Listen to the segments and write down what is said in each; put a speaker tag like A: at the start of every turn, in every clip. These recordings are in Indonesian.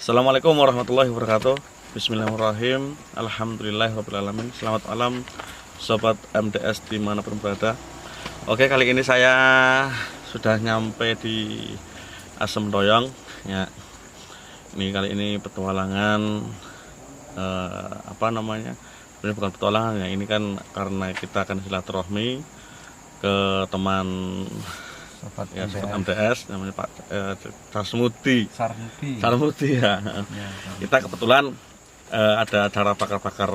A: Assalamualaikum warahmatullahi wabarakatuh. Bismillahirrahmanirrahim. Alhamdulillahirrahmanirrahim. Selamat malam Sobat MDS dimanapun berada. Oke, kali ini saya sudah nyampe di Asem Doyong ya. Kali ini petualangan ini bukan petualangan ya, ini kan karena kita akan silaturahmi ke teman Sobat MDS namanya Pak Sarmuti ya. Kita kebetulan ada acara bakar-bakar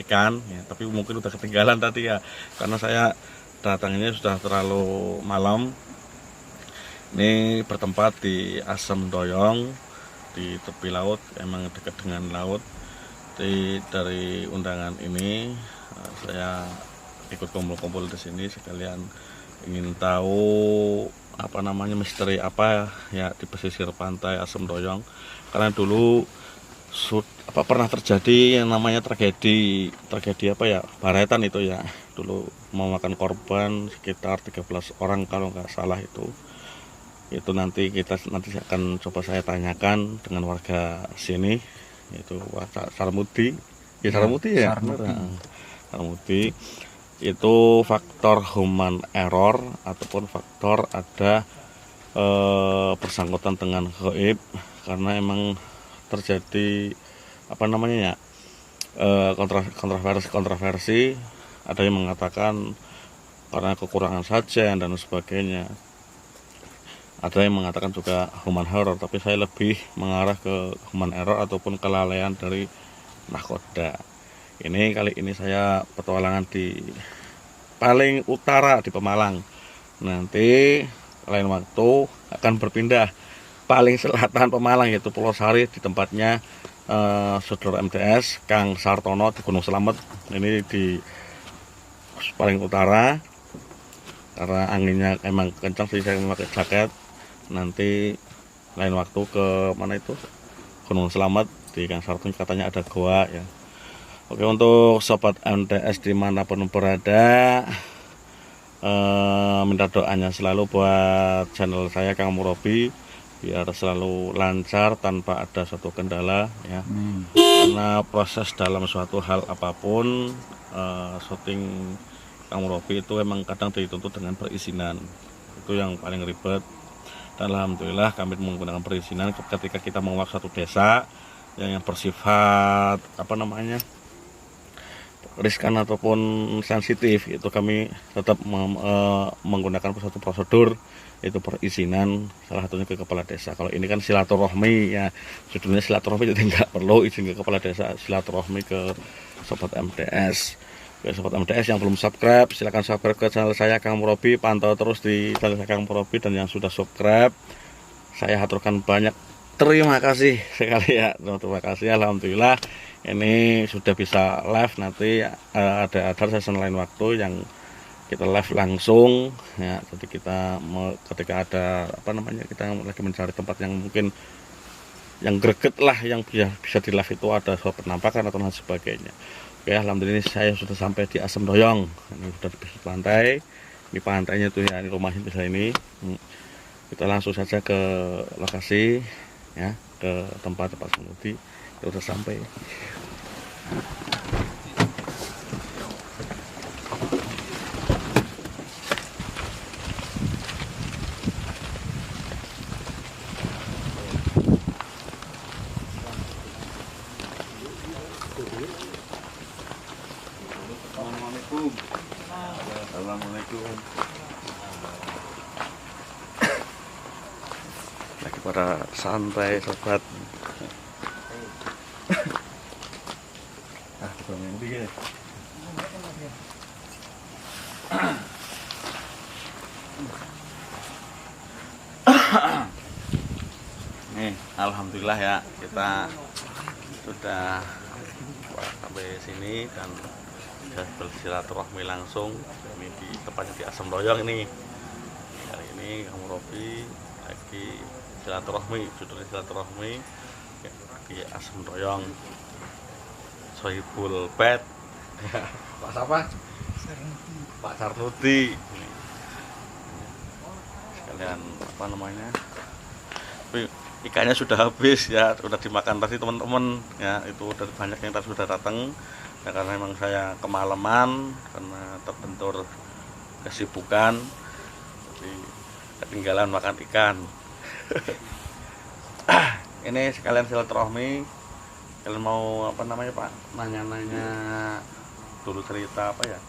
A: ikan ya, tapi mungkin udah ketinggalan tadi ya, karena saya datangnya sudah terlalu malam. Ini bertempat di Asem Doyong di tepi laut, emang dekat dengan laut. Dari undangan ini saya ikut kumpul-kumpul di sini sekalian ingin tahu misteri apa ya di pesisir pantai Asem Doyong, karena dulu pernah terjadi yang namanya tragedi baretan itu ya, dulu memakan korban sekitar 13 orang kalau nggak salah. Itu nanti akan coba saya tanyakan dengan warga sini, itu Sarmuti itu faktor human error ataupun faktor ada bersangkutan dengan gaib, karena emang terjadi kontroversi. Ada yang mengatakan karena kekurangan sajian dan sebagainya, ada yang mengatakan juga human error, tapi saya lebih mengarah ke human error ataupun kelalaian dari nahkoda. Kali ini saya petualangan di paling utara di Pemalang. Nanti lain waktu akan berpindah paling selatan Pemalang, yaitu Pulau Sari, di tempatnya saudara MDS Kang Sartono di Gunung Slamet. Ini di paling utara, karena anginnya emang kencang sih, saya memakai jaket. Nanti lain waktu ke mana itu Gunung Slamet, di Kang Sartono katanya ada goa ya. Oke, untuk Sobat MDS dimanapun berada, minta doanya selalu buat channel saya Kang Murabi, biar selalu lancar tanpa ada suatu kendala ya. Karena proses dalam suatu hal apapun, syuting Kang Murabi itu emang kadang dituntut dengan perizinan, itu yang paling ribet. Dan alhamdulillah kami menggunakan perizinan ketika kita menguak satu desa yang bersifat riskan ataupun sensitif, itu kami tetap menggunakan suatu prosedur, itu perizinan, salah satunya ke kepala desa. Kalau ini kan silaturahmi ya, judulnya silaturahmi, jadi nggak perlu izin ke kepala desa, silaturahmi ke Sobat MDS. Oke, Sobat MDS yang belum subscribe, silahkan subscribe ke channel saya Kang Murabi, pantau terus di channel saya Kang Murabi. Dan yang sudah subscribe, saya haturkan banyak terima kasih sekali ya, terima kasih. Alhamdulillah ini sudah bisa live. Nanti ada session lain waktu yang kita live langsung ya. Jadi kita ketika ada kita lagi mencari tempat yang mungkin yang greget lah, yang bisa di live, itu ada suatu penampakan atau lain sebagainya. Oke, alhamdulillah saya sudah sampai di Asem Doyong. Ini sudah di pesisir pantai. Ini pantainya tuh ya, ini rumahnya bisa ini. Kita langsung saja ke lokasi ya, ke tempat Pak Sarmuti. Kita sudah sampai. Assalamualaikum. Lagi pada santai sobat. Nih, alhamdulillah ya, kita sudah sampai sini dan sudah bersilaturahmi langsung. Ini di tempatnya di Asem Doyong ini. Kali ini Kang Murabi lagi silaturahmi, judulnya silaturahmi di Asem Doyong. Sohibul Pet Pak siapa? Pak Sarmuti. Sekalian tapi ikannya sudah habis ya, sudah dimakan tadi teman-teman ya, itu udah banyak yang tadi sudah datang ya, karena memang saya kemalaman karena terbentur kesibukan jadi ketinggalan makan ikan. Ini sekalian silaturahmi, kalian mau apa namanya Pak, nanya-nanya dulu cerita apa ya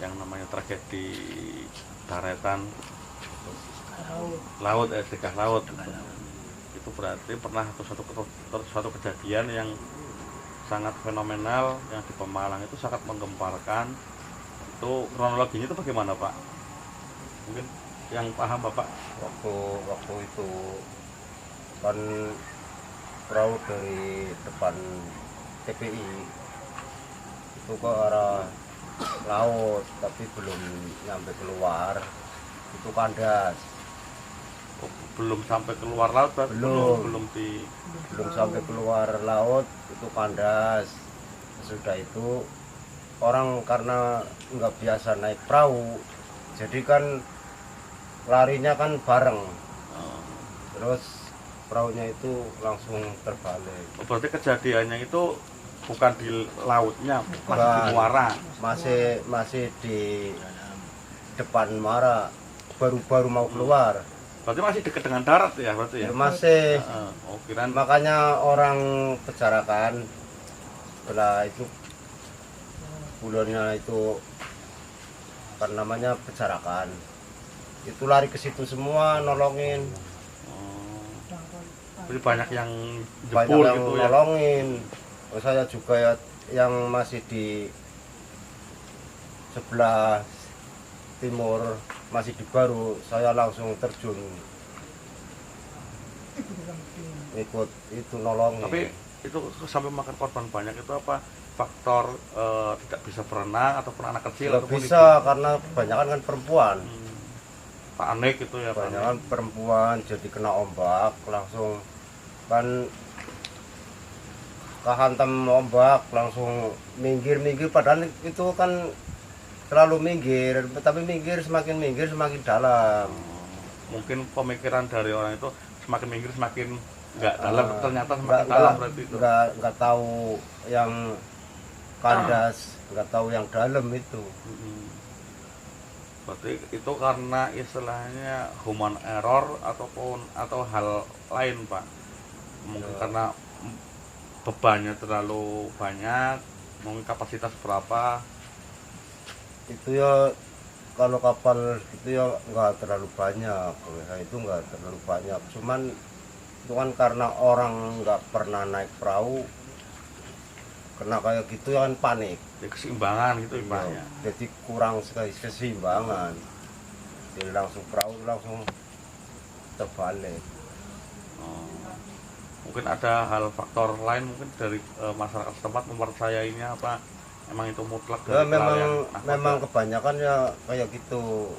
A: yang namanya tragedi Daretan laut, Dekah Laut. Itu berarti pernah suatu kejadian yang sangat fenomenal yang di Pemalang itu sangat menggemparkan. Itu kronologinya itu bagaimana Pak? Mungkin yang paham Bapak.
B: Waktu itu kan perahu dari depan TPI itu ke arah laut, tapi belum nyampe keluar itu kandas.
A: Belum sampai keluar laut Pak? Belum
B: Sampai keluar laut itu kandas. Sudah itu orang karena nggak biasa naik perahu, jadi kan larinya kan bareng, terus perahunya itu langsung terbalik.
A: Berarti kejadiannya itu bukan di lautnya, masih di muara?
B: Masih di depan muara, baru mau keluar.
A: Berarti masih dekat dengan darat ya berarti ya?
B: Masih.
A: Kirain.
B: Makanya orang bicarakan setelah itu bulannya itu kan namanya bicarakan. Itu lari ke situ semua nolongin.
A: Jadi banyak yang jebur gitu ya?
B: Nolongin. Saya juga ya, yang masih di sebelah timur, masih di Baru, saya langsung terjun ikut itu nolongin.
A: Tapi itu sampai makan korban banyak itu apa faktor tidak bisa berenang ataupun anak kecil?
B: Tidak bisa karena kebanyakan kan perempuan.
A: Panik itu ya?
B: Kebanyakan perempuan, jadi kena ombak langsung kan kehantam ombak, langsung minggir padahal itu kan terlalu minggir, tapi semakin minggir semakin dalam.
A: Mungkin pemikiran dari orang itu semakin minggir semakin nggak dalam, ternyata semakin dalam berarti itu.
B: Nggak tahu yang kandas, nggak tahu yang dalam itu.
A: Berarti itu karena istilahnya human error atau hal lain Pak? Mungkin karena bebannya terlalu banyak, mungkin kapasitas berapa?
B: Itu ya kalau kapal itu ya nggak terlalu banyak, itu nggak terlalu banyak, cuman itu kan karena orang nggak pernah naik perahu, kena kayak gitu kan panik
A: Ya, keseimbangan gitu
B: ya, jadi kurang sekali keseimbangan, jadi langsung perahu langsung terbalik.
A: Mungkin ada hal faktor lain mungkin dari masyarakat setempat mempercayainya apa emang itu mutlak
B: Ya,
A: dari
B: memang kebanyakan ya kayak gitu.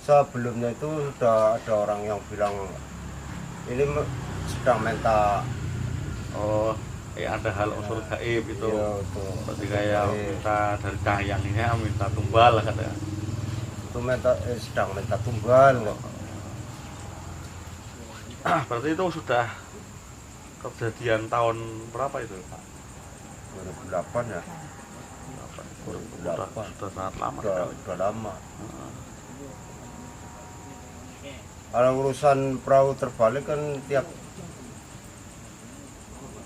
B: Sebelumnya itu sudah ada orang yang bilang ini sedang minta.
A: Ya ada hal unsur gaib itu.
B: Iya,
A: berarti kayak minta dari kahiyangnya minta tumbal katanya.
B: Itu sedang minta tumbal.
A: Berarti itu sudah kejadian tahun berapa itu Pak?
B: 2008 ya.
A: 2008. Sudah sangat lama.
B: Sudah lama. Kalau urusan perahu terbalik kan tiap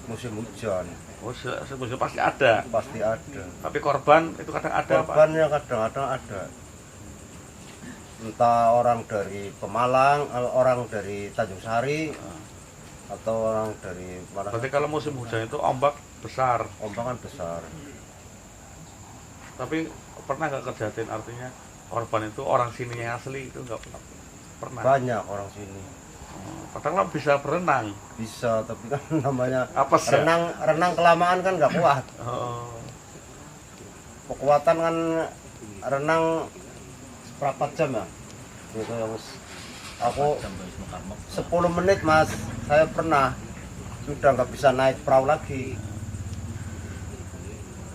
B: musim hujan.
A: Musim pasti ada.
B: Pasti ada.
A: Tapi korban itu kadang ada Pak?
B: Korbannya kadang-kadang ada. Entah orang dari Pemalang, orang dari Tanjung Sari, atau orang dari mana.
A: Berarti kalau musim hujan itu ombak besar?
B: Ombak kan besar.
A: Tapi pernah nggak kejadian artinya korban itu orang sini yang asli itu nggak pernah?
B: Banyak orang sini.
A: Kadang bisa berenang.
B: Bisa, tapi kan namanya
A: apes ya?
B: renang kelamaan kan nggak kuat. Kekuatan kan renang berapa jam ya? Gitu ya Mas. Aku 10 menit Mas, saya pernah sudah nggak bisa naik perahu lagi.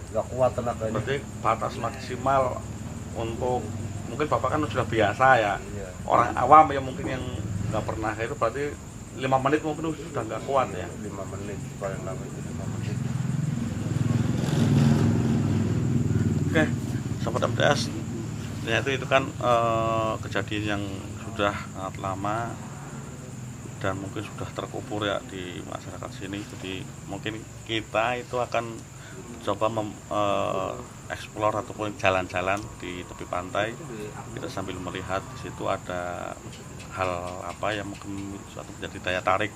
B: Nggak kuat tenaganya.
A: Berarti batas maksimal untuk mungkin Bapak kan sudah biasa ya.
B: Iya.
A: Orang awam ya mungkin yang nggak pernah itu berarti 5 menit mungkin sudah nggak kuat ya.
B: 5 menit paling lama itu 5 menit.
A: Oke, sobat MTS, ternyata itu kan kejadian yang sudah sangat lama dan mungkin sudah terkubur ya di masyarakat sini. Jadi mungkin kita itu akan coba eksplor ataupun jalan-jalan di tepi pantai. Kita sambil melihat di situ ada hal apa yang mungkin suatu menjadi daya tarik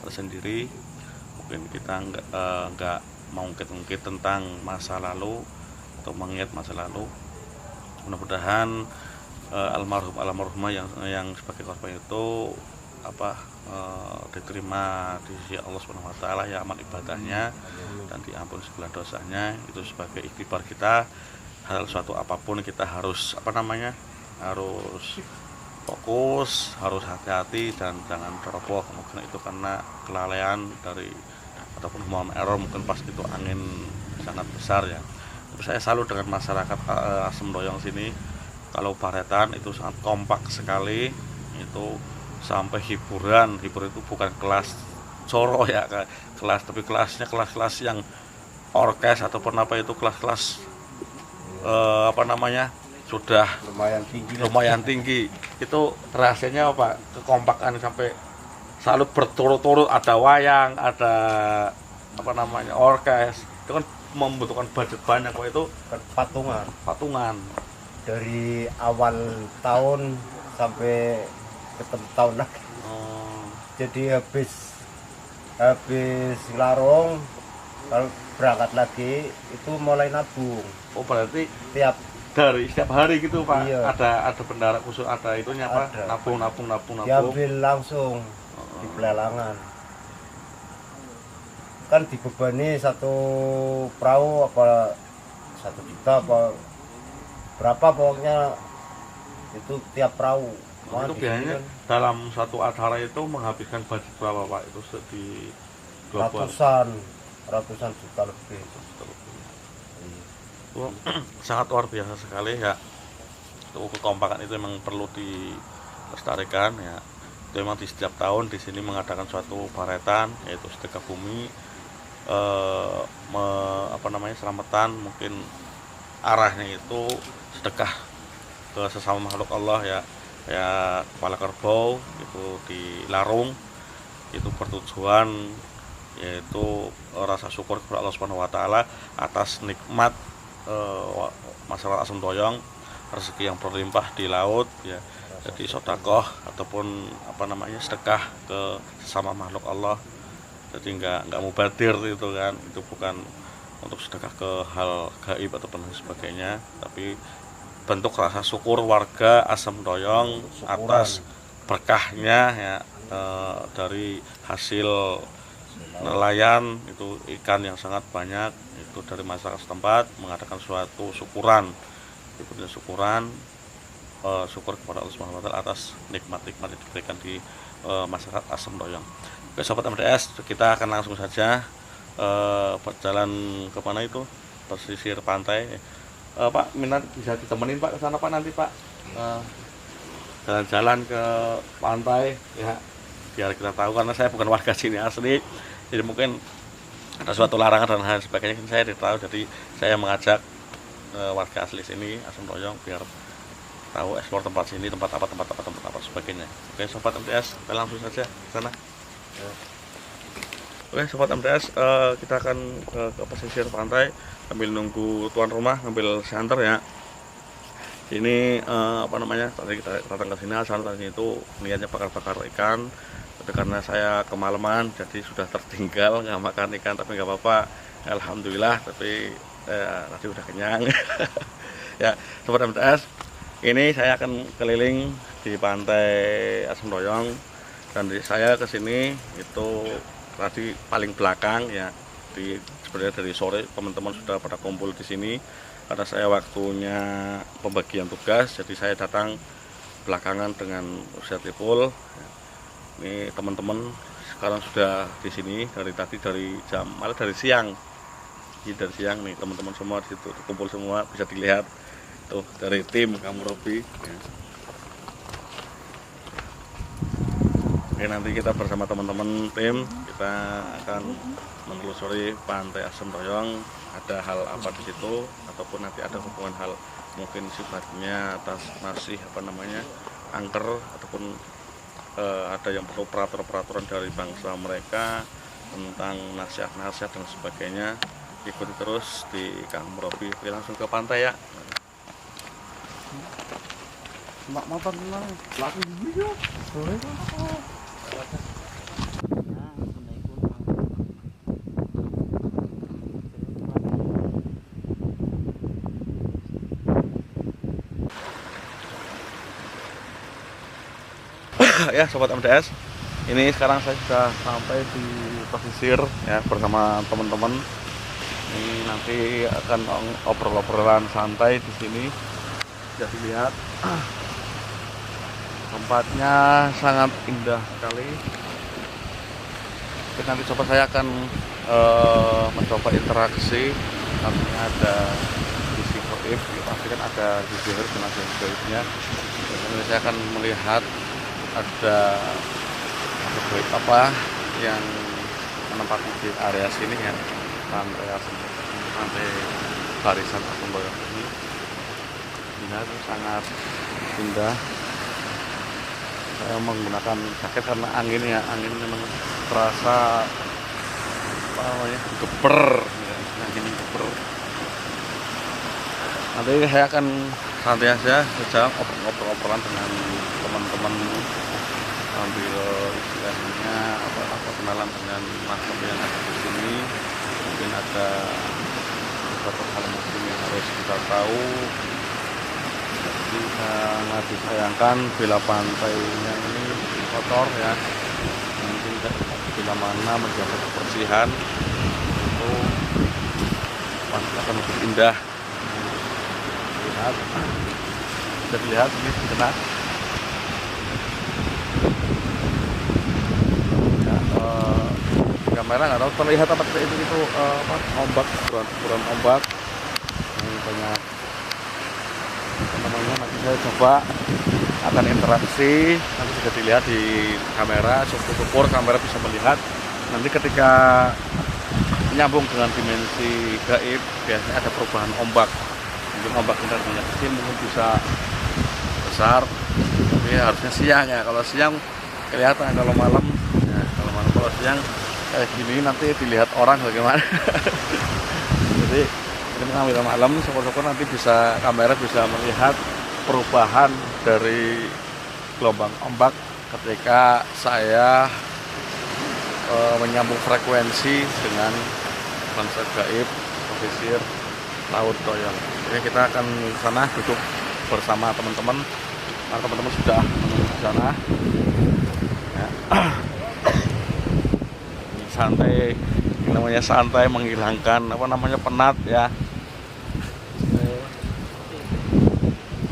A: tersendiri. Mungkin kita nggak mengungkit-ungkit tentang masa lalu atau mengingat masa lalu. Mudah-mudahan almarhumah yang sebagai korban itu diterima di sisi Allah Subhanahu wa taala ya amal ibadahnya dan diampuni segala dosanya. Itu sebagai ikhtibar kita, hal suatu apapun kita harus harus fokus, harus hati-hati dan jangan ceroboh. Mungkin itu karena kelalaian dari ataupun human error, mungkin pas itu angin sangat besar ya. Tapi saya salut dengan masyarakat Asem Doyong sini. Kalau baretan itu sangat kompak sekali, itu sampai hiburan itu bukan kelas coro ya kelas, tapi kelasnya kelas yang orkes ataupun itu kelas sudah lumayan tinggi. Itu rahasianya apa? Kekompakan sampai salut berturut-turut, ada wayang, ada orkes. Itu kan membutuhkan budget banyak kok, itu patungan
B: dari awal tahun sampai ketemu tahun lagi. Jadi habis larung kalau berangkat lagi itu mulai nabung.
A: Oh berarti
B: dari
A: setiap hari gitu Pak?
B: Iya.
A: Ada bendara khusus, ada itunya apa? Nabung.
B: Diambil langsung di pelelangan. Kan dibebani satu perahu 1 juta berapa pokoknya itu tiap perahu.
A: Itu biasanya dalam satu acara itu menghabiskan budget berapa Pak? Itu di
B: ratusan juta lebih.
A: Itu sangat luar biasa sekali ya. Itu kekompakan itu memang perlu dilestarikan ya. Itu memang di setiap tahun di sini mengadakan suatu baretan, yaitu sedekah bumi, selamatan, mungkin arahnya itu sedekah ke sesama makhluk Allah ya. Ya kepala kerbau itu dilarung, itu bertujuan yaitu rasa syukur kepada Allah Subhanahu wa taala atas nikmat masyarakat Asem Doyong, rezeki yang berlimpah di laut ya. Jadi sedekah ataupun sedekah ke sesama makhluk Allah. Jadi nggak mubadir itu kan, itu bukan untuk sedekah ke hal gaib ataupun sebagainya, tapi bentuk rasa syukur warga Asem Doyong atas berkahnya ya, dari hasil nelayan itu ikan yang sangat banyak, itu dari masyarakat setempat mengadakan suatu syukur kepada Allah Subhanahu wa taala atas nikmat-nikmat yang diberikan di masyarakat Asem Doyong. Oke sobat MTS, kita akan langsung saja berjalan ke mana itu, pesisir pantai. Pak, minat bisa ditemenin Pak ke sana Pak nanti Pak, jalan-jalan ke pantai ya, biar kita tahu, karena saya bukan warga sini asli, jadi mungkin ada suatu larangan dan hal sebagainya saya tidak tahu, jadi saya mengajak warga asli sini Asem Doyong biar tahu eksplor tempat sini, tempat apa sebagainya. Oke sobat MTS, kita langsung saja ke sana. Oke sobat MTS, kita akan ke pesisir pantai sambil nunggu tuan rumah ngambil santer ya. Ini tadi kita datang ke sini asal tadi itu niatnya bakar ikan, tapi karena saya kemalaman jadi sudah tertinggal nggak makan ikan, tapi nggak apa-apa, alhamdulillah, tapi tadi udah kenyang. Ya sobat MTS, ini saya akan keliling di pantai Asem Doyong, dan saya ke sini itu tadi paling belakang ya. Sebenarnya dari sore teman-teman sudah pada kumpul di sini, karena saya waktunya pembagian tugas, jadi saya datang belakangan dengan usia tripul. Ini teman-teman sekarang sudah di sini dari tadi, dari siang. Ini dari siang nih teman-teman semua di situ kumpul semua, bisa dilihat tuh dari tim kamu Robi. Oke, nanti kita bersama teman-teman tim kita akan menelusuri Pantai Asem Toyong. Ada hal apa di situ ataupun nanti ada hubungan hal mungkin sifatnya atas masih angker ataupun ada yang perlu peraturan dari bangsa mereka tentang nasihat-nasihat dan sebagainya. Ikuti terus di Kang Robi. Langsung ke pantai ya.
C: Mak motor mana? Lagi video. Boleh kok.
A: Ya sobat MDS, ini sekarang saya sudah sampai di pesisir ya bersama teman-teman. Ini nanti akan obrol-obrolan santai di sini. Bisa dilihat tempatnya sangat indah sekali. Jadi nanti coba saya akan mencoba interaksi. Nantinya ada sisi goib, pasti kan ada sisi harus dan ada goibnya. Jadi saya akan melihat ada goib apa yang menempati di area sini ya, pantai Barisan Asem Toyong ini. Lihat sangat indah. Saya menggunakan jaket karena angin memang terasa geber ya, angin geber. Nanti saya akan santai aja ngobrol-ngobrolan dengan teman-teman sambil istilahnya apa kenalan dengan makhluk yang ada di sini. Mungkin ada beberapa hal mungkin yang harus kita tahu. Jadi sangat disayangkan bila pantainya ini kotor ya. Mungkin bila mana menjaga kebersihan itu pantai akan lebih indah. Lihat, bisa dilihat ini sejenak. Ya, kamera nggak tahu terlihat apa itu ombak, buruan ombak. Ini banyak nanti saya coba akan interaksi, nanti bisa dilihat di kamera, syukur kamera bisa melihat. Nanti ketika menyambung dengan dimensi gaib biasanya ada perubahan ombak. Mungkin ombak intensitasnya kecil, mungkin bisa besar, tapi harusnya siang ya. Kalau siang kelihatan, kalau malam ya, kalau siang kayak gini nanti dilihat orang bagaimana. Jadi ini mengambil malam, syukur-syukur nanti bisa kamera bisa melihat perubahan dari gelombang ombak ketika saya menyambung frekuensi dengan konsep gaib pesisir Laut Toyong. Jadi kita akan ke sana duduk bersama teman-teman. Nah, teman-teman sudah menuju ke sana. Ya. Santai, namanya santai menghilangkan penat ya.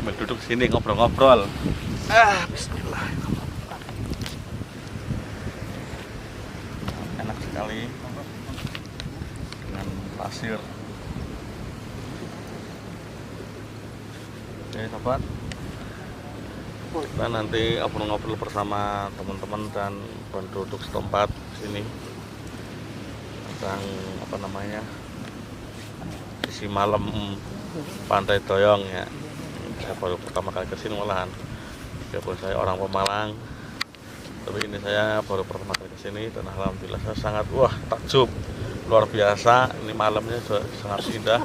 A: Sambil duduk sini ngobrol-ngobrol. Bismillah. Enak sekali dengan pasir. Oke sobat, kita nanti ngobrol-ngobrol bersama teman-teman dan penduduk setempat sini tentang isi malam Pantai Toyong ya. Saya baru pertama kali kesini malahan, walaupun saya orang Pemalang, tapi ini saya baru pertama kali kesini dan alhamdulillah saya sangat takjub, luar biasa. Ini malamnya sangat indah.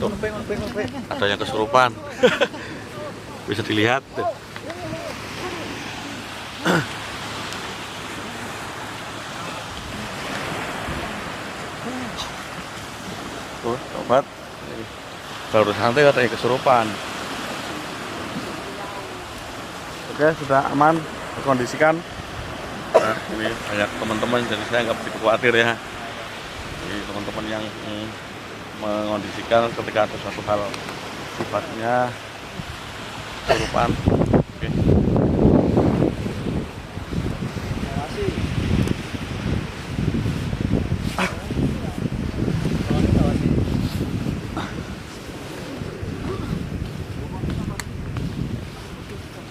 A: Tuh, ada yang kesurupan. Bisa dilihat. Tuh, sobat. Baru santai katanya kesurupan. Oke, sudah aman, terkondisikan. Nah, ini banyak teman-teman, jadi saya nggak begitu khawatir ya. Jadi teman-teman yang mengondisikan ketika ada suatu hal sifatnya kesurupan. Oke.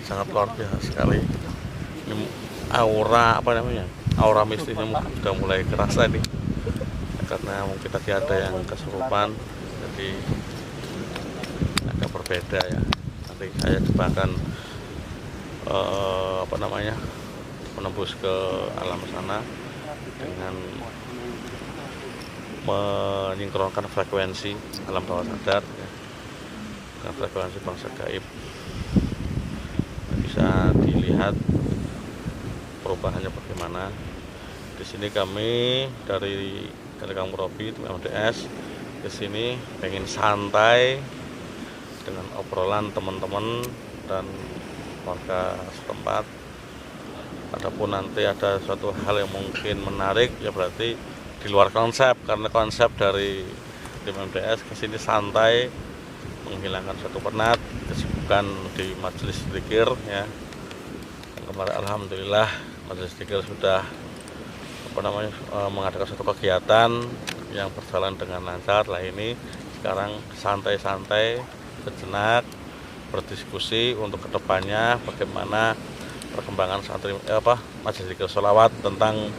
A: Sangat luar biasa sekali. Ini aura mistisnya mungkin sudah mulai kerasa nih, karena mungkin tadi ada yang kesurupan, jadi agak berbeda ya. Nanti saya coba akan menembus ke alam sana dengan menyinkronkan frekuensi alam bawah sadar ya, dengan frekuensi bangsa gaib. Bisa dilihat perubahannya bagaimana. Di sini kami dari Kang Robi tim MDS ke sini pengen santai dengan obrolan teman-teman dan warga setempat. Adapun nanti ada suatu hal yang mungkin menarik ya berarti di luar konsep, karena konsep dari tim MDS ke sini santai, menghilangkan suatu penat, kesibukan di majelis zikir ya. Dan kemarin alhamdulillah majelis zikir sudah mengadakan suatu kegiatan yang berjalan dengan lancar. Lah ini sekarang santai-santai sejenak berdiskusi untuk kedepannya bagaimana perkembangan majelis zikir sholawat, tentang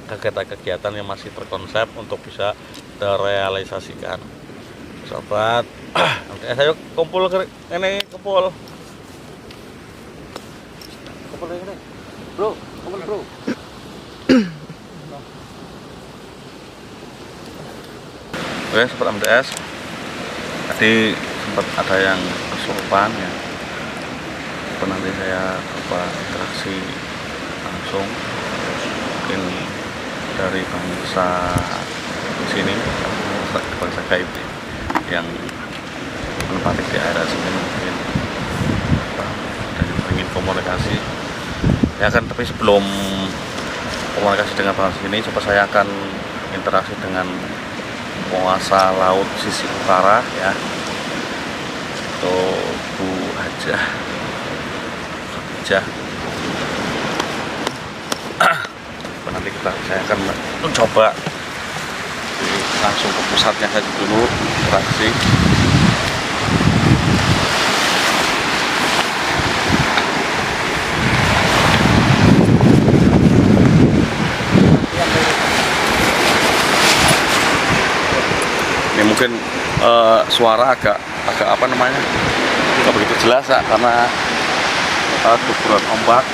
A: kegiatan-kegiatan yang masih terkonsep untuk bisa terrealisasikan. Sobat, ayo kumpul ini kumpul ini, bro, kumpul bro. Oke, sobat MDS, tadi sempat ada yang kesurupan ya. Nanti saya coba interaksi langsung mungkin dari bangsa sini, bangsa gaib yang menempati di area sini, mungkin dan ingin komunikasi ya kan. Tapi sebelum komunikasi dengan bangsa sini, coba saya akan interaksi dengan penguasa laut sisi utara ya, itu Bu Hajah. Nanti saya akan mencoba langsung ke pusatnya saja dulu interaksi. Ini mungkin suara agak nggak begitu jelas ya, karena guguran ombak.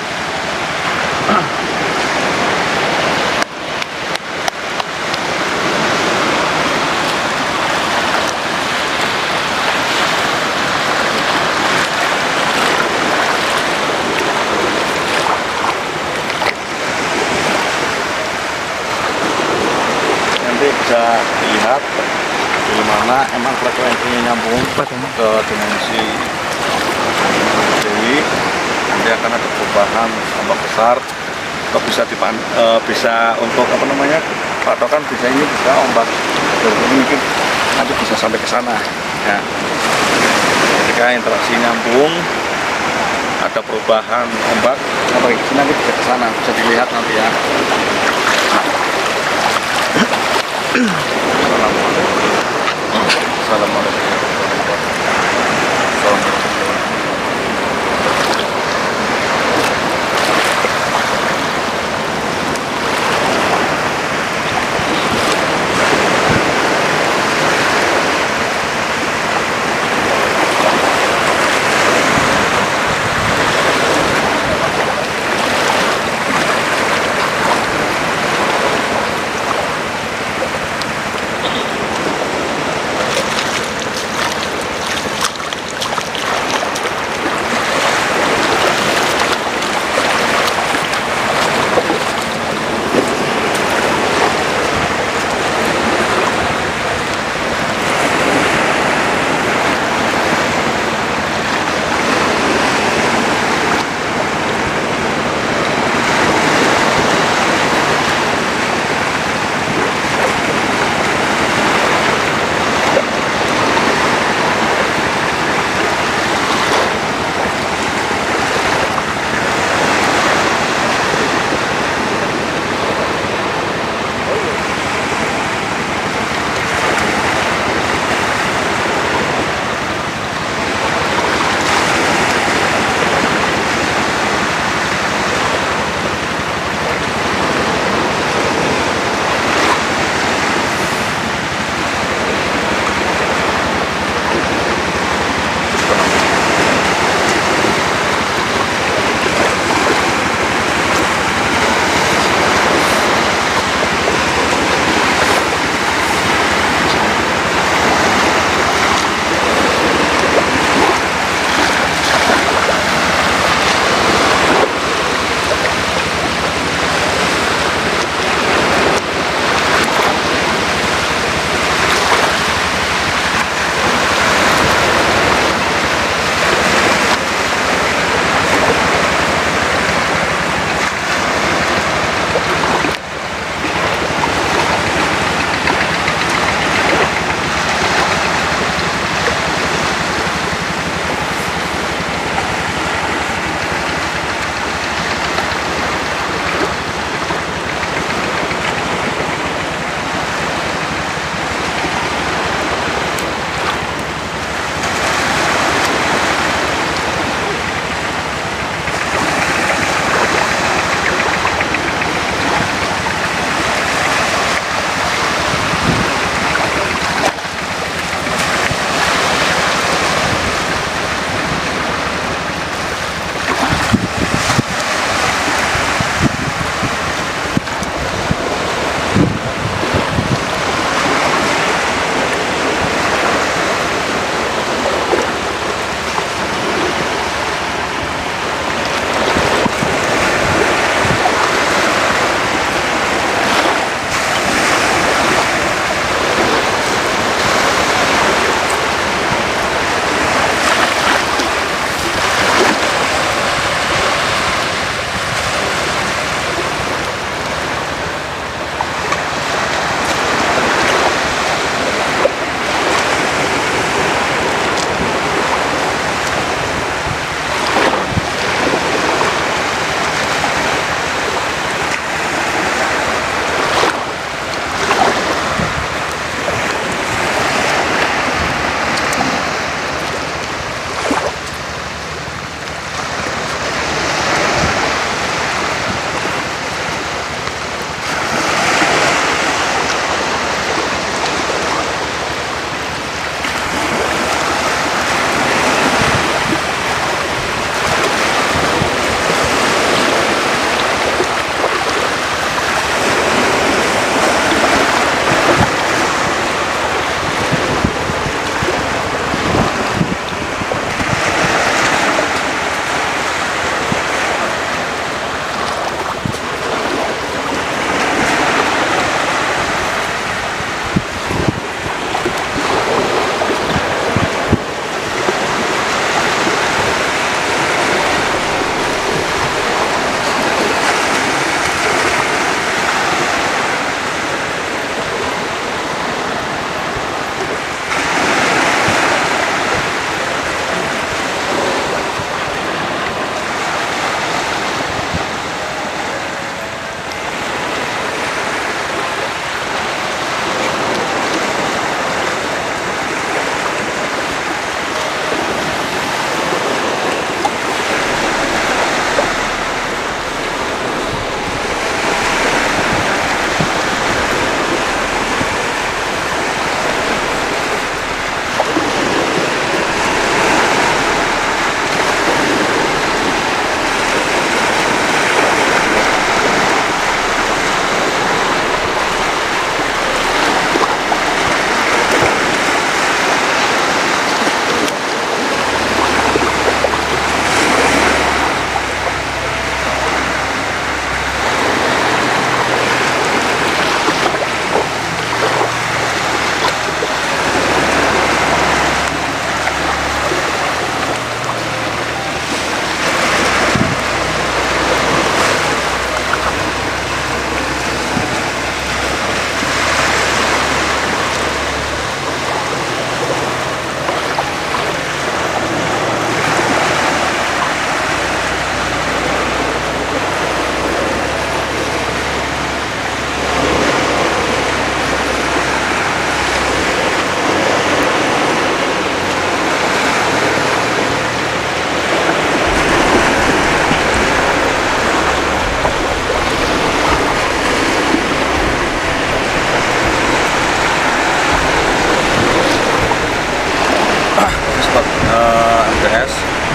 A: Nanti bisa dilihat di mana emang frekuensinya nyambung ke dimensi Dewi. Nanti akan ada perubahan ombak besar, atau bisa untuk patokan bisa ini, bisa ombak ini mungkin nanti bisa sampai ke sana ya. Ketika interaksi nyambung, ada perubahan ombak sampai ke sini, nanti bisa ke sana, bisa dilihat nanti ya. Assalamualaikum.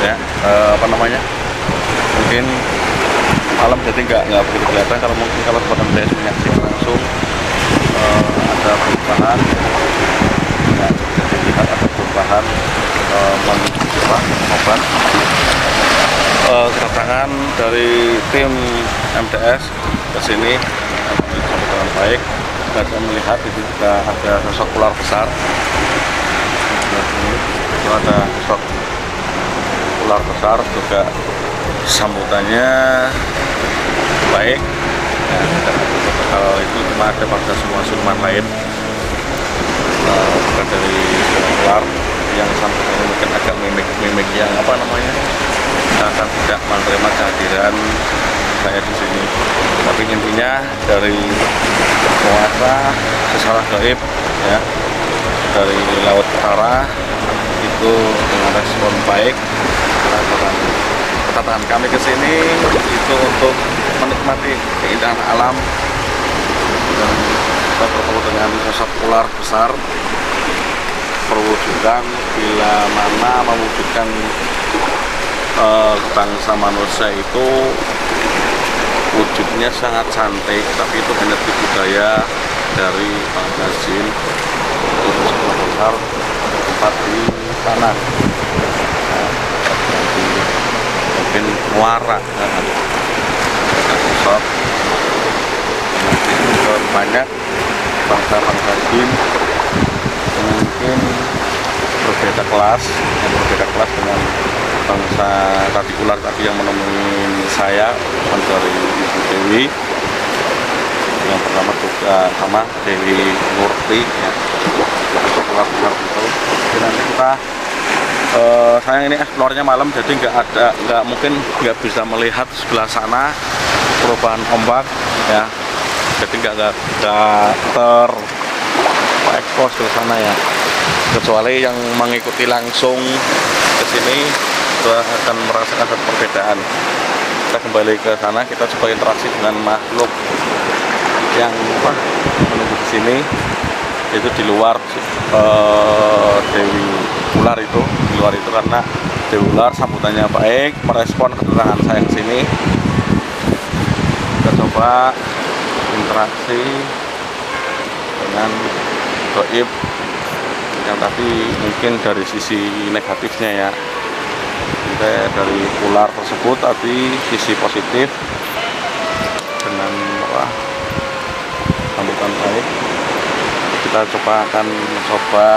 A: ya, apa namanya, mungkin malam jadi nggak begitu kelihatan. Kalau mungkin kalau sobat MTS menyaksikan langsung ada perubahan ya, jadi lihat ada perubahan obat kedatangan dari tim MTS ke sini sampai dengan baik. Kita bisa melihat itu juga ada sosok ular besar. Itu ada sosok ular besar juga, sambutannya baik ya, dan hal itu cuma ada pada semua siluman lain, bukan dari ular yang sambutannya mungkin agak mimik yang apa namanya, akan tidak menerima kehadiran saya di sini. Tapi intinya dari penguasa secara gaib ya, dari laut utara itu dengan respon baik. Kedatangan kami ke sini itu untuk menikmati keindahan alam, dan kita bertemu dengan sosok ular besar perwujudan bila mana mewujudkan bangsa manusia itu wujudnya sangat cantik, tapi itu hanya tipu daya dari bangsa jin. Itu sekolah besar tempat di sana, mungkin muara sosok mungkin banyak bangsa-bangsa jin mungkin berbeda kelas dengan bangsa tadi ular tadi yang menemui saya, dari Ibu Dewi yang pertama juga sama Dewi Murti ya, untuk ular besar itu. Dan nanti kita sayang ini eksplornya malam, jadi nggak mungkin nggak bisa melihat sebelah sana perubahan ombak ya, jadi nggak terekspos ke sana ya, kecuali yang mengikuti langsung ke sini akan merasakan satu perbedaan. Kita kembali ke sana, kita coba interaksi dengan makhluk yang menunggu di sini, itu di luar Dewi Ular itu, karena Dewi Ular sambutannya baik, merespon kedatangan saya ke sini. Kita coba interaksi dengan gaib yang tadi mungkin dari sisi negatifnya ya. Dari ular tersebut tadi sisi positif dengan sambutan baik. Kita akan mencoba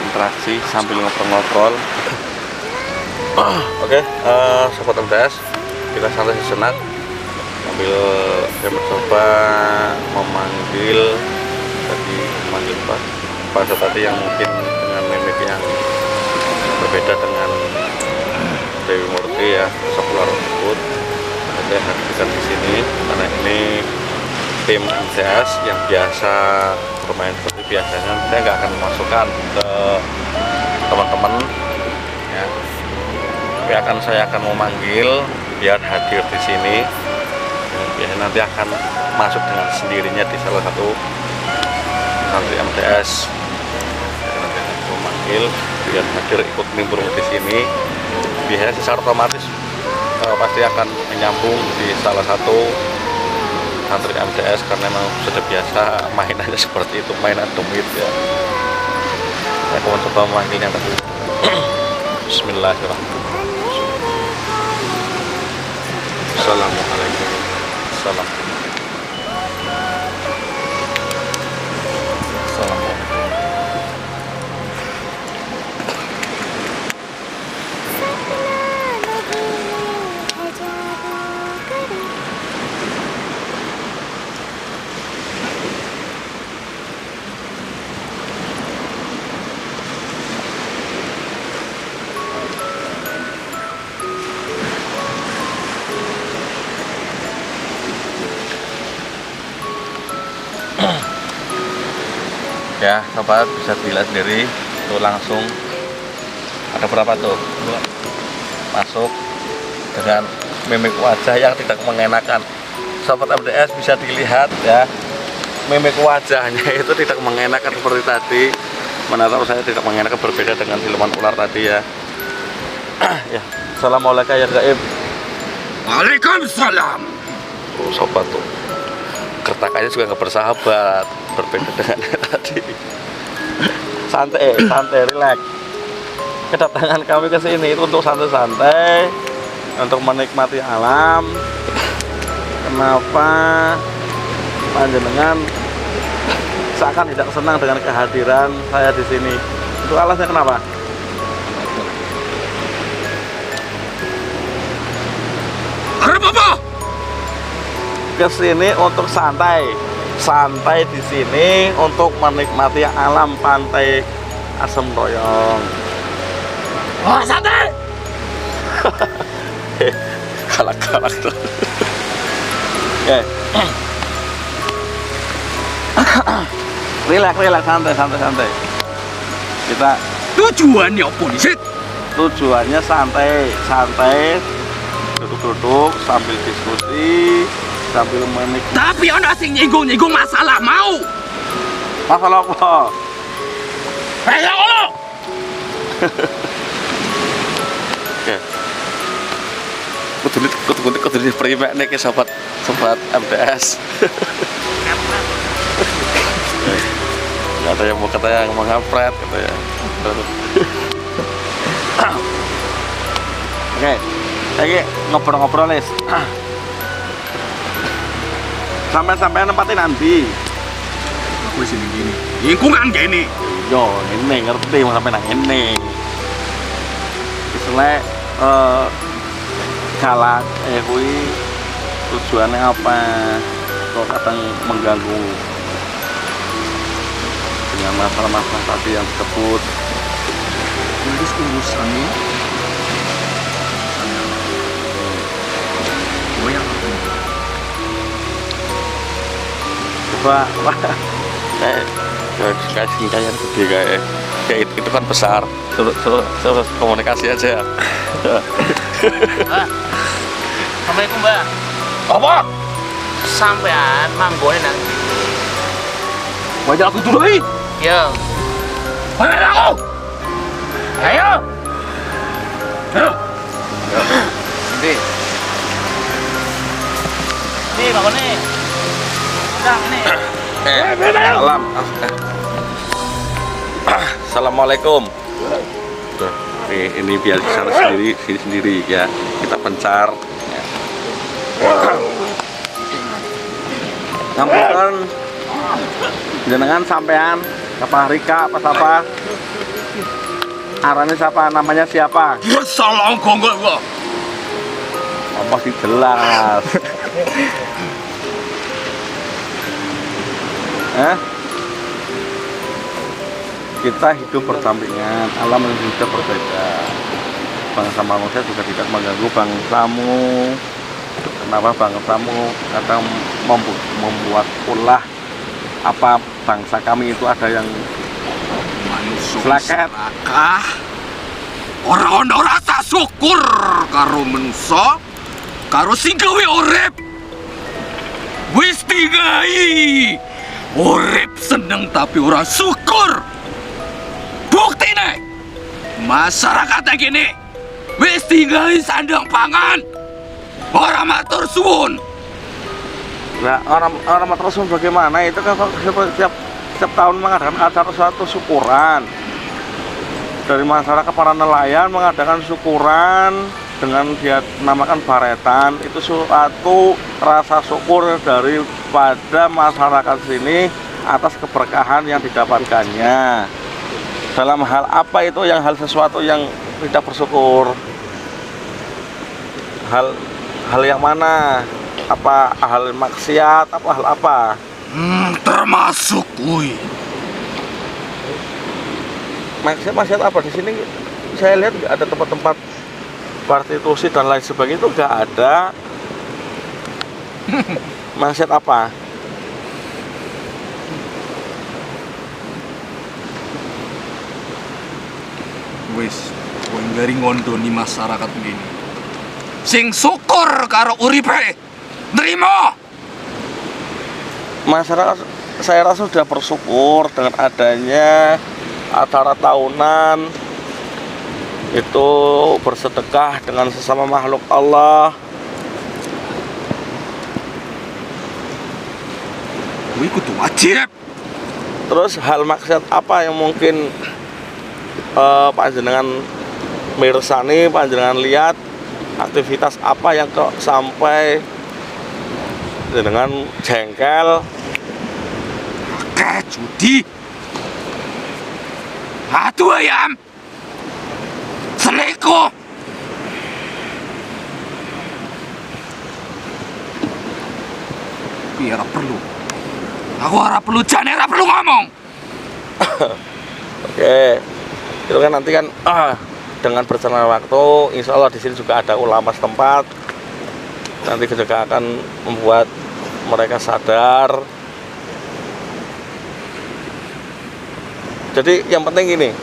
A: interaksi sambil ngobrol-ngobrol. Oke, sobat MTS, kita santai sejenak sambil saya mencoba memanggil Pak tadi yang mungkin dengan mimik yang berbeda dengan Dewi Murti ya, sosok ular tersebut. Saya hadirkan di sini karena ini tim MTS yang biasa bermain seperti biasanya. Saya nggak akan memasukkan ke teman-teman ya, tapi saya akan memanggil biar hadir di sini. Biasanya nanti akan masuk dengan sendirinya di salah satu santri MTS. Nanti akan memanggil biar hadir ikut nimbrung di sini. Biasanya secara otomatis pasti akan menyambung di salah satu santri MTS karena memang sudah biasa mainannya seperti itu, mainan demit ya. Saya akan coba memanggilnya tadi. Bismillahirrahmanirrahim. Assalamualaikum. Salam. Ya, sobat bisa dilihat sendiri tuh langsung ada berapa tuh masuk dengan mimik wajah yang tidak mengenakan. Sobat MTS bisa dilihat ya, mimik wajahnya itu tidak mengenakan seperti tadi. Mana tahu saya tidak mengenakan, berbeda dengan siluman ular tadi ya. Ya, assalamualaikum ya gaib.
C: Waalaikumsalam.
A: Oh, sobat tuh. Kertakannya juga nggak bersahabat, berbeda dengan yang tadi. Santai, santai, rileks. Kedatangan kami ke sini itu untuk santai-santai, untuk menikmati alam. Kenapa panjenengan seakan tidak senang dengan kehadiran saya di sini? Itu alasannya kenapa?
C: Apa?
A: Kesini untuk santai, santai di sini untuk menikmati alam pantai Asem Royong.
C: Oh, santai.
A: Kalak-kalak tuh. Oke. Relax, santai. Kita
C: Tujuannya apa nih, Sid?
A: tujuannya santai, duduk-duduk sambil diskusi, sambil menikmati.
C: Tapi ana sing nyinggung masalah mau.
A: Masalah apa?
C: Ya Allah.
A: Oke. Kudu primek nih sobat MTS. Nggak ada yang mau kata yang mengapret gitu ya. Oke, lagi ngobrol-ngobrol nih. Sampai nempatin nanti.
C: Aku sini gini. Lingkungan gini.
A: Yo, ini ngerti mau sampai nang ini. Misalnya galak, kui tujuannya apa? Kok kadang mengganggu dengan masalah-masalah tadi yang disebut.
C: Terus urusannya. Goyang.
A: Coba, kasih kayak gede kayak itu kan besar. Terus komunikasi aja.
D: Assalamualaikum Mbak.
C: Apa?
D: Sampean manggone nang.
C: Wajah aku dulu nih.
D: Yo.
C: Mana aku? Ayo. Ayo.
D: Ndi? Ndi manggone. Ndang ini.
A: Salam. Assalamualaikum. Ini biar di sana sendiri, sini sendiri ya. Kita pencar. Ngapunten jenengan sampean apa Rika apa siapa? Arane siapa? Namanya siapa?
C: Ya salah gonggol gua.
A: Apa sih jelas? Kita hidup berdampingan, alam dan juga berbeda. Bangsa manusia juga tidak mengganggu bangsamu. Kenapa bangsamu kadang membuat ulah apa bangsa kami itu ada yang selakat.
C: Orang rasa syukur karo menungso, karo sing gawe urip. Wis digawe urip seneng tapi ora syukur. Buktine masyarakat gini wis digawe sandang pangan. Ora matur suwun.
A: Nah, orang matrosun bagaimana itu kan setiap tahun mengadakan acara suatu syukuran dari masyarakat, para nelayan mengadakan syukuran dengan dia namakan baretan. Itu suatu rasa syukur daripada masyarakat sini atas keberkahan yang didapatkannya. Dalam hal apa itu yang hal sesuatu yang tidak bersyukur? Hal yang mana? Apa hal maksiat? Apa hal apa?
C: Termasuk kuy.
A: Maksiat apa di sini? Saya lihat nggak ada tempat-tempat prostitusi dan lain sebagainya, itu nggak ada. Maksiat apa?
C: Wis, kowe ngari ngondoni masyarakat begini. Sing syukur karo uripe. Nerima.
A: Masyarakat saya rasa sudah bersyukur dengan adanya acara tahunan itu bersedekah dengan sesama makhluk Allah.
C: Kuwi kudu wajib.
A: Terus hal maksiat apa yang mungkin panjenengan mirsani, panjenengan lihat aktivitas apa yang kok sampai dengan jengkel?
C: Oke, judi. Adu ayam. Selingkuh. Biar perlu. Aku ora perlu jane, ora perlu ngomong.
A: Oke, itu kan nanti kan dengan berjalannya waktu, insya Allah di sini juga ada ulama setempat. Nanti juga akan membuat mereka sadar. Jadi yang penting gini,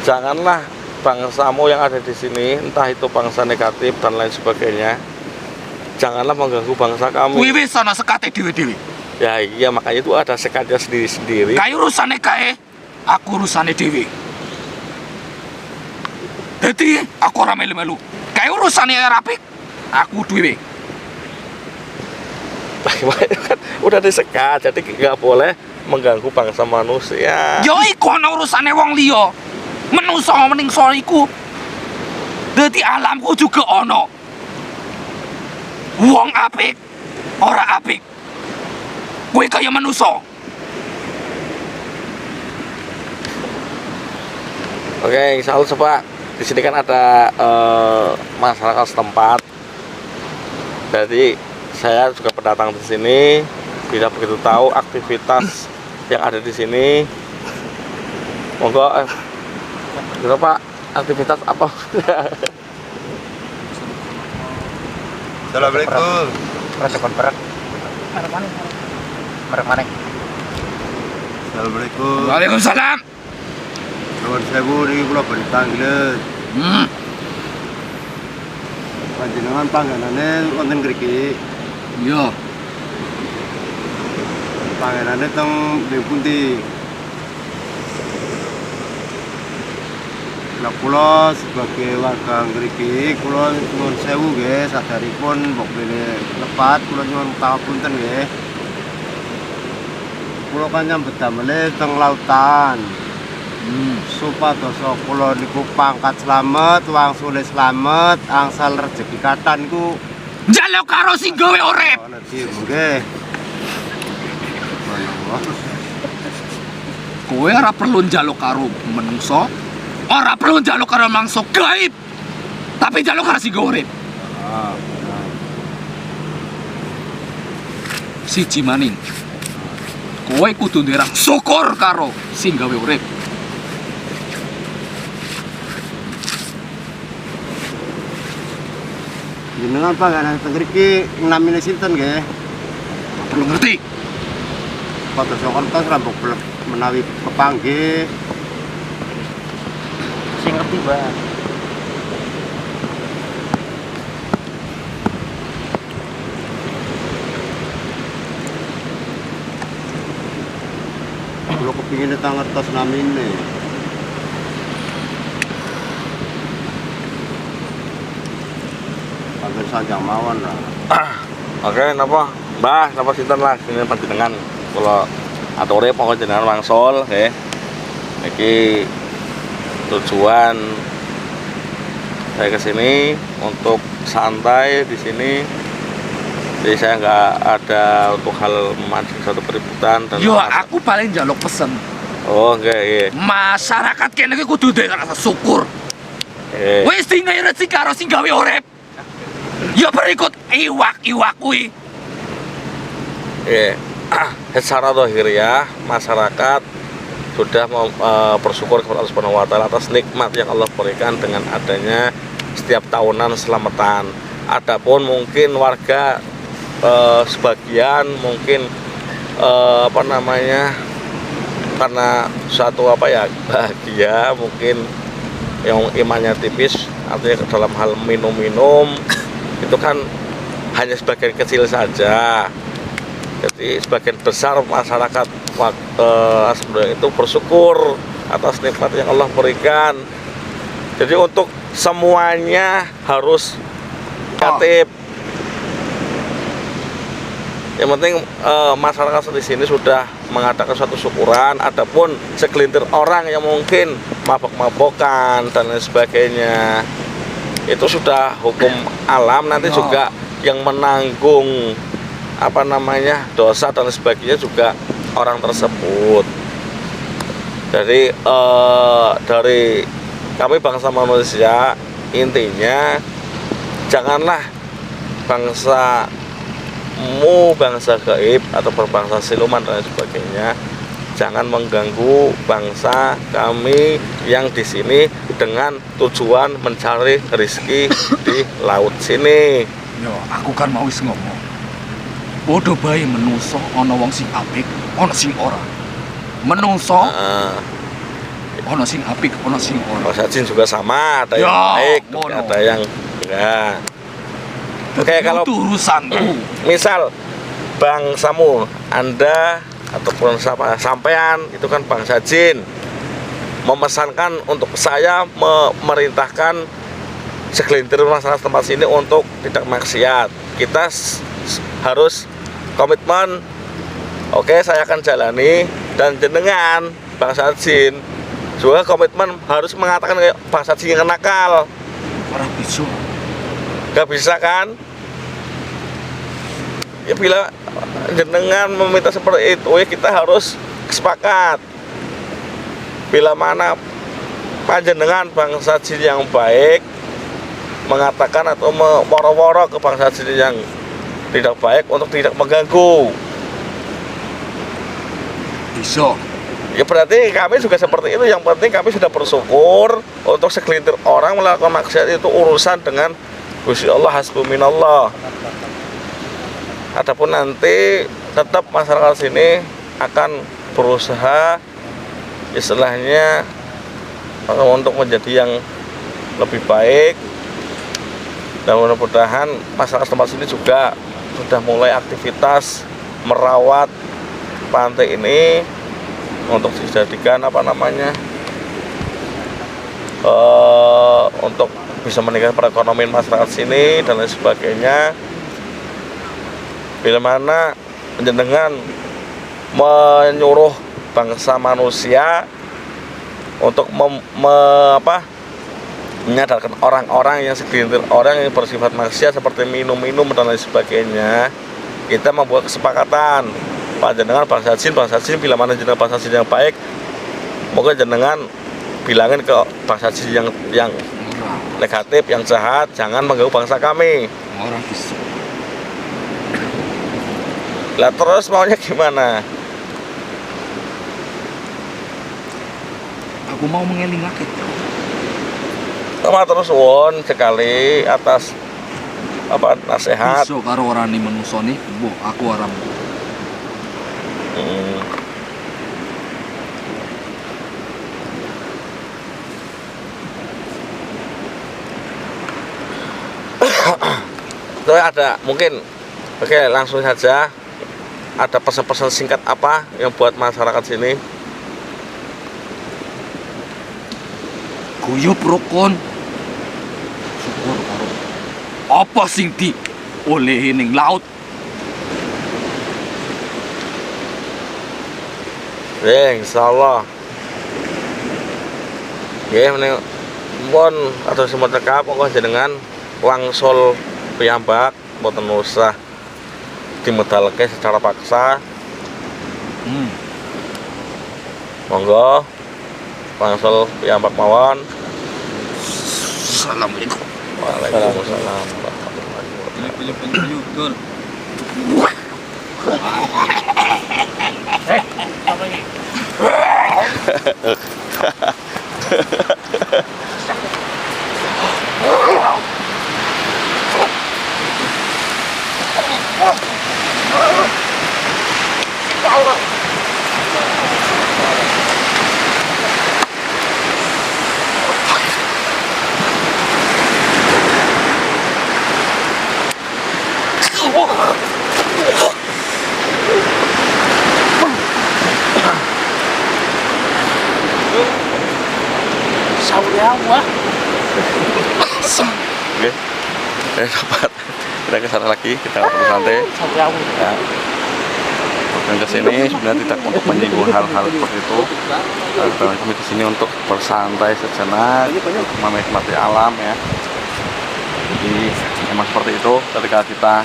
A: janganlah bangsamu yang ada di sini, entah itu bangsa negatif dan lain sebagainya, janganlah mengganggu bangsa kami.
C: Kuwi wis ana sekate dhewe-dhewe.
A: Ya iya, makanya itu ada sekatnya sendiri-sendiri.
C: Kae urusane kae, aku urusane dhewe. Dadi aku ora melu-melu. Kae urusane rapik, aku dhewe.
A: Kan udah disekat, jadi nggak boleh mengganggu bangsa manusia.
C: Yo iku ana urusane wong liya. Menungso menungso iku. Dadi alamku juga ana. Wong apik, ora apik. Kowe kaya menungso.
A: Oke, insya Allah coba di sini kan ada masyarakat setempat. Jadi saya juga pendatang di sini, tidak begitu tahu aktivitas yang ada di sini. Monggo, gitu Pak, aktivitas apa?
B: Assalamualaikum. Assalamualaikum.
C: Waalaikumsalam.
B: Nuwun sewu niki kula badhe tanglet. Panjenengan panggonane wonten mriki.
C: Iya.
B: Panggonane teng ning pundi? Nah, kula sebagai warga mriki kula nuwun sewu nggih sadaripun mbok bene lepat kula nyuwun pangapunten nggih. Kula kan nyambet damel teng lautan. Supados kula niku pangkat slamet, wangsule slamet, angsal rejeki katan niku
C: Njaluk karo sing gawe urip.
B: ana dhewe nggih.
C: Kowe ora perlu njaluk karo menungso, ora perlu njaluk karo mangsa gaib. Tapi njaluk karo sing gawe urip. Siji maning. Kowe kudu nderang syukur karo sing gawe urip.
B: Jenengan panggonan teng mriki namine sinten nggih?
C: Perlu ngerti.
B: Pados konten rambut menawi kepanggih.
D: Sing ngerti, Mbak.
B: Kula kepingin ta ngertos namine. Panggen sanjang mawon lah.
A: Oke, napa? Mbah, napa sinten lah sini panjenengan kula aturi monggo jenengan wangsul nggih. Iki tujuan saya ke sini untuk santai di sini. Jadi saya nggak ada untuk hal memancing satu keributan dan
C: Yo aku paling njaluk pesen.
A: Oh, nggih.
C: Masyarakat kene iki kudu duwe rasa syukur. Wis tinggal rezeki karo sing gawe urip. Ya berikut iwak-iwak kuwi.
A: Secara zahiriyah masyarakat sudah bersyukur kepada Allah Subhanahu wa taala atas nikmat yang Allah berikan dengan adanya setiap tahunan selamatan. Adapun mungkin warga sebagian mungkin karena suatu bahagia mungkin yang imannya tipis, artinya dalam hal minum-minum itu kan hanya sebagian kecil saja. Jadi sebagian besar masyarakat waktu itu bersyukur atas nikmat yang Allah berikan. Jadi untuk semuanya harus kreatif. Yang penting masyarakat di sini sudah mengadakan suatu syukuran. Adapun segelintir orang yang mungkin mabok-mabokan dan lain sebagainya, itu sudah hukum alam. Nanti juga yang menanggung dosa dan sebagainya juga orang tersebut. Jadi dari kami bangsa manusia, intinya janganlah bangsa gaib atau berbangsa siluman dan sebagainya, jangan mengganggu bangsa kami yang di sini dengan tujuan mencari rezeki di laut sini.
C: Yo, aku kan mau wis ngomong. Bodoh bae menungso ana wong sing apik, ana sing ora. Menungso ono sing apik, ono sing ora.
A: Bangsa jin juga sama, ada yang baik, ada yang enggak. Oke, kalau
C: urusanku,
A: misal bangsamu, Anda ataupun sampean itu kan bangsa jin, memesankan untuk saya memerintahkan segelintir masyarakat tempat sini untuk tidak maksiat. Kita harus komitmen. Oke, saya akan jalani, dan jenengan bangsa jin juga komitmen harus mengatakan kayak bangsa jin yang nakal.
C: Orang bisa.
A: Gak bisa kan? Ya bila jenengan meminta seperti itu, ya kita harus sepakat. Bila mana panjenengan bangsa jin yang baik mengatakan atau meworo-woro ke bangsa jin yang tidak baik untuk tidak mengganggu.
C: Bisa.
A: Ya berarti kami juga seperti itu. Yang penting kami sudah bersyukur. Untuk segelintir orang melakukan maksiat itu urusan dengan Gusti Allah, hasbuminallah. Adapun nanti tetap masyarakat sini akan berusaha istilahnya untuk menjadi yang lebih baik, dan mudah-mudahan masyarakat tempat sini juga sudah mulai aktivitas merawat pantai ini untuk dijadikan untuk bisa meningkatkan perekonomian masyarakat sini dan lain sebagainya. Bila mana jenengan menyuruh bangsa manusia untuk menyadarkan orang-orang yang segelintir orang yang bersifat maksiat seperti minum-minum dan lain sebagainya, kita membuat kesepakatan panjenengan bangsa jin bila mana jenengan bangsa jin yang baik, moga jenengan bilangin ke bangsa jin yang negatif, yang jahat, jangan mengganggu bangsa kami.
C: Orang bisa.
A: Lah terus maunya gimana?
C: Aku mau mengelingake.
A: Sama terus won sekali atas nasihat.
C: Iso karo orane menungso nih, boh aku aram. Itu ada mungkin, oke langsung saja, ada pesan-pesan singkat apa yang buat masyarakat sini? Guyub rukun. Syukur karo apa sing di oleh ning laut.
A: Insyaallah. Nggih menika pun atau semua cekap kok jenengan wangsul piyambak mboten usah dimedalke secara paksa. Monggo wangsul piyambak mawon.
C: Assalamualaikum.
A: Waalaikumsalam.
C: Pilih-pilih.
D: Apa ini? Ya wah.
A: Oke. Sobat, kita ke sana lagi, kita ngobrol santai.
D: Sampai aku.
A: Ya. Dan ke sini sebenarnya tidak untuk menyinggung hal-hal seperti itu. Kami di sini untuk bersantai sejenak, menikmati alam ya. Jadi memang seperti itu ketika kita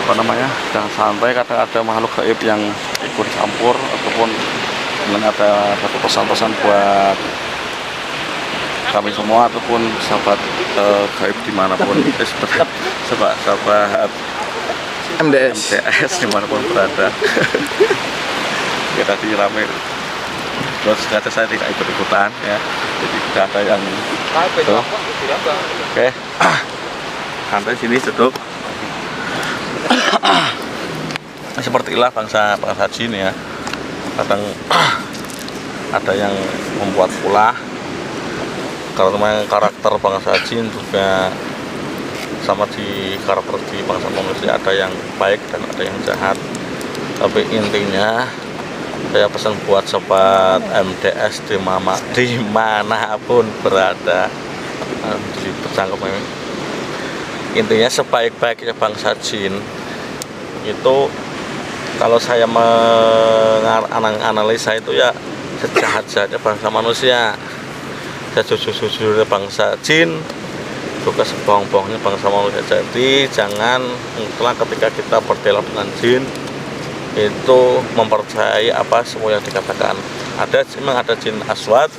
A: sedang santai, kadang ada makhluk gaib yang ikut campur ataupun kemudian ada satu pesan-pesan buat kami semua ataupun sahabat gaib dimanapun, sahabat MDS dimanapun berada. Ya tadi rame, terus sengaja saya tidak ikut-ikutan ya, jadi tidak ada yang itu. Oke, santai sini duduk. Seperti inilah bangsa jin ya, kadang ada yang membuat ulah. Kalau memang karakter bangsa jin juga sama di karakter di bangsa manusia, ada yang baik dan ada yang jahat. Tapi intinya saya pesan buat sobat MDS dimanapun berada, bercangkem ini. Intinya sebaik-baiknya bangsa jin itu, kalau saya menganalisa itu ya sejahat-jahatnya bangsa manusia, sejujur-jujurnya bangsa jin, juga sebohong-bohongnya bangsa manusia. Jadi jangan mutlak ketika kita berdialog dengan jin itu mempercayai apa semua yang dikatakan. Memang ada jin aswad,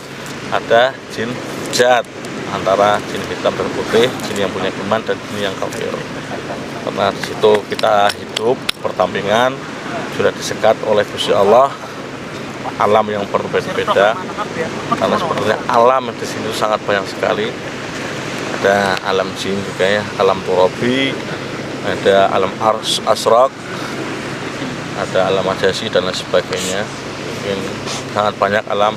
A: ada jin jat, antara jin hitam dan putih, jin yang punya iman dan jin yang kafir. Karena di situ kita hidup bertampingan, sudah disekat oleh Gusti Allah, alam yang berbeda-beda. Karena sebenarnya alam di sini sangat banyak sekali. Ada alam jin juga ya, alam turabi, ada alam asraq, ada alam ajasi dan lain sebagainya. Mungkin sangat banyak alam.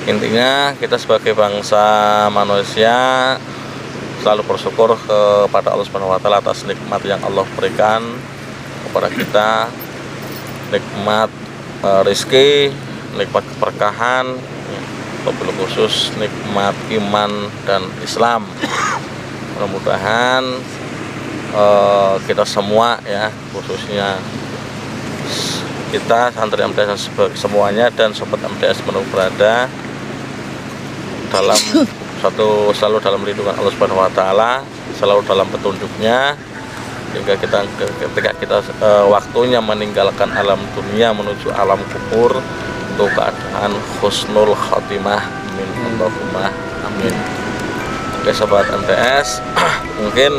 A: Intinya kita sebagai bangsa manusia selalu bersyukur kepada Allah Subhanahu wa taala atas nikmat yang Allah berikan kepada kita, nikmat rezeki, nikmat keberkahan, wabil khusus nikmat iman dan Islam. Mudah-mudahan kita semua ya, khususnya kita santri MDS semuanya dan sobat MDS menurut berada dalam selalu dalam lindungan Allah Subhanahu wa taala, selalu dalam petunjuknya, hingga ketika kita waktunya meninggalkan alam dunia menuju alam kubur untuk keadaan husnul khatimah. Amin Allahumma amin. Oke sobat MTS, mungkin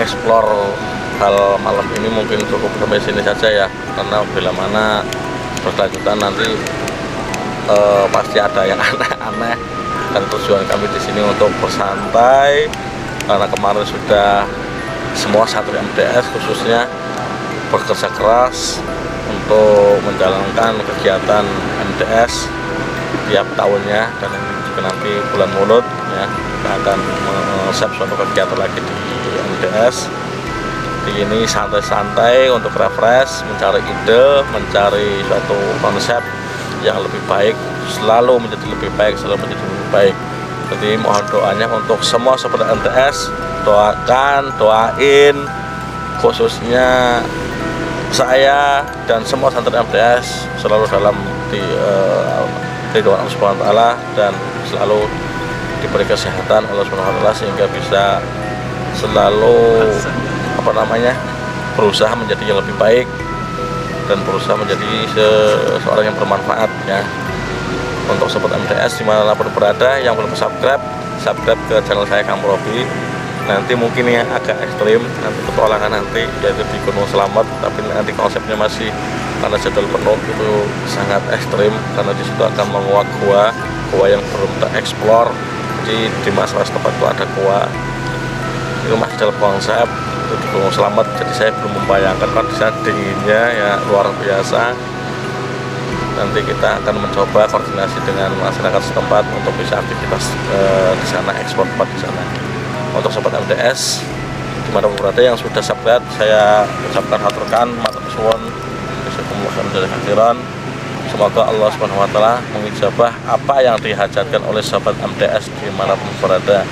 A: explore hal malam ini mungkin cukup sampai sini saja ya, karena bila mana berkelanjutan nanti pasti ada yang aneh-aneh, dan tujuan kami di sini untuk bersantai karena kemarin sudah semua santri MDS khususnya bekerja keras untuk menjalankan kegiatan MDS tiap tahunnya, dan ini juga nanti bulan Maulud ya, kita akan men-set suatu kegiatan lagi di MDS. Ini santai-santai untuk refresh, mencari ide, mencari suatu konsep yang lebih baik, selalu menjadi lebih baik, selalu menjadi lebih baik. Jadi mohon doanya untuk semua sobat MTS, doain khususnya saya dan semua santri MTS selalu dalam ridwan Allah Subhanahu wa taala, dan selalu diberi kesehatan Allah Subhanahu wa taala sehingga bisa selalu berusaha menjadi yang lebih baik dan berusaha menjadi seorang yang bermanfaat ya. Untuk sobat MTS dimanapun berada yang belum subscribe ke channel saya Kang Robi. Nanti mungkin yang agak ekstrim, nanti petualangan nanti yaitu di Gunung Selamet, tapi nanti konsepnya masih karena jadwal penuh itu sangat ekstrim, karena di situ akan menguak gua yang belum tereksplor. Jadi di masa tempat itu ada gua itu masih dalam konsep itu di Gunung Selamet, jadi saya belum membayangkan kondisi dinginnya ya luar biasa. Nanti kita akan mencoba koordinasi dengan masyarakat setempat untuk bisa aktivitas di sana, ekspor tempat di sana. Untuk sobat MDS dimanapun berada yang sudah subscribe, saya ucapkan haturkan matur suwun, Jazakumullah. Semoga Allah Subhanahu wa taala mengijabah apa yang dihajatkan oleh sahabat MTS dimanapun berada.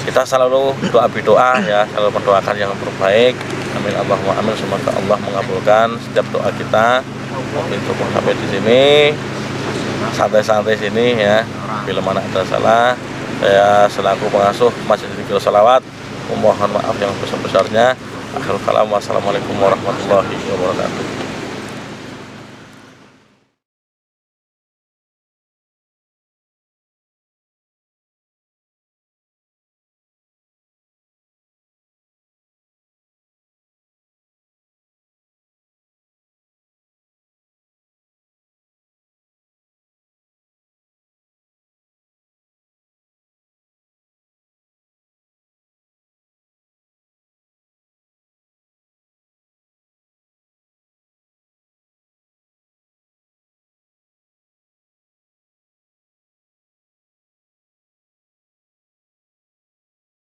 A: Kita selalu doa ya, selalu mendoakan yang terbaik. Amin Allahumma amin. Semoga Allah mengabulkan setiap doa kita. Mungkin cukup sampai di sini. Santai-santai sini ya. Bila mana ada salah, saya selaku pengasuh Masjid Zikir Sholawat memohon maaf yang besar-besarnya. Akhirul kalam, wassalamualaikum warahmatullahi wabarakatuh.